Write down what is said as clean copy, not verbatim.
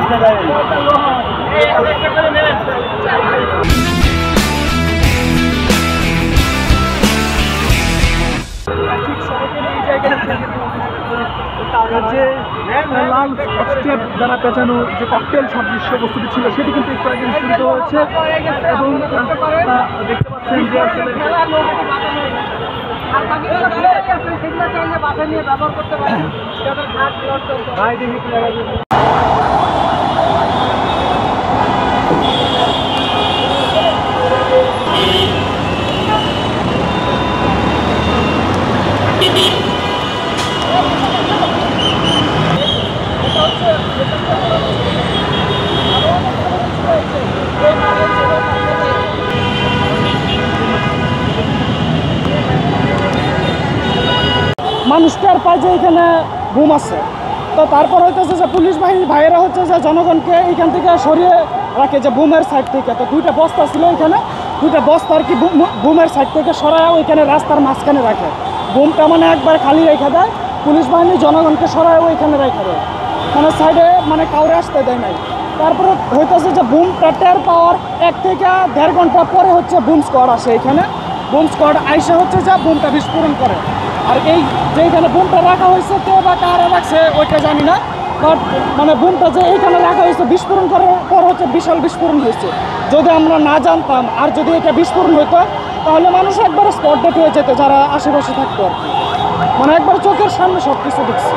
যে লাল স্টেপ দ্বারা পেঁচানো যে ককটেল সদৃশ্য বস্তুটি ছিল সেটি কিন্তু একটু আগে নিষ্পৃত হয়েছে এবং দেখতে পাচ্ছেন যে আসলে মানুষটার পায়ে যে এখানে বুম আছে, তো তারপর হইতেছে যে পুলিশ বাহিনী ভাইয়েরা হচ্ছে যে জনগণকে এইখান থেকে সরিয়ে রাখে যে বুমের সাইড থেকে। তো দুইটা বস্তা ছিল এখানে, দুইটা বস্তা আর কি বুমের সাইড থেকে সরায় ওইখানে রাস্তার মাঝখানে রাখে। বুমটা মানে একবার খালি রেখে দেয়, পুলিশ বাহিনী জনগণকে সরায় ওইখানে রেখে দেয়, মানে সাইডে মানে কাউরে আসতে দেয় নাই। তারপরে হইতেছে যে বুমটা টের পাওয়ার 1 থেকে 1.5 ঘন্টা পরে হচ্ছে বুম স্কোয়াড আসে এখানে। বুম স্কোয়াড আইসা হচ্ছে যে বুমটা বিস্ফোরণ করে। আর এই যেখানে বুমটা রাখা হয়েছে কে বা কারা রাখছে ওইটা জানি না, বাট মানে বুমটা যে এইখানে রাখা হয়েছে বিস্ফোরণ করার পর হচ্ছে বিশাল বিস্ফোরণ হয়েছে। যদি আমরা না জানতাম আর যদি এটা বিস্ফোরণ হইতো তাহলে মানুষ একবারে স্পট ডেট হয়ে যেত যারা আশেপাশে থাকতো আর কি, মানে একবার চোখের সামনে সব কিছু দেখছি।